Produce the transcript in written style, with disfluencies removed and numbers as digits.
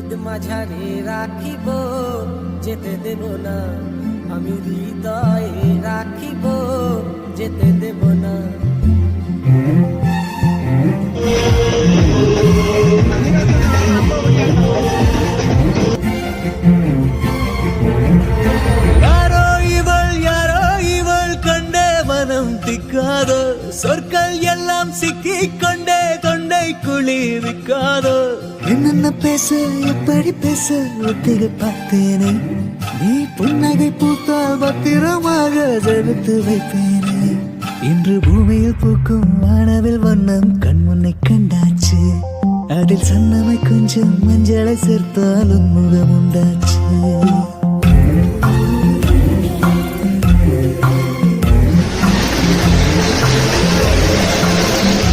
হৃদ মাঝারে রাখিব যেতে দেব না, আমি হৃদয়ে রাখিব যেতে দেব না। திக்காதோ சொற்கள் எல்லாம் சிக்கிக் கொண்டே தொண்டை குளிர்விக்காதோ. என்னென்ன பேச எப்படி பேச ஒத்திகை பார்த்தேனே, நீ புன்னகை பூத்தால் பத்திரமாக செலுத்து வைப்பேனே. இன்று பூமியில் பூக்கும் வானவில் வண்ணம் கண்முன்னை கண்டாச்சு, அதில் சன்னமை கொஞ்சம் மஞ்சளை சேர்த்தாலும் முகம் உண்டாச்சு.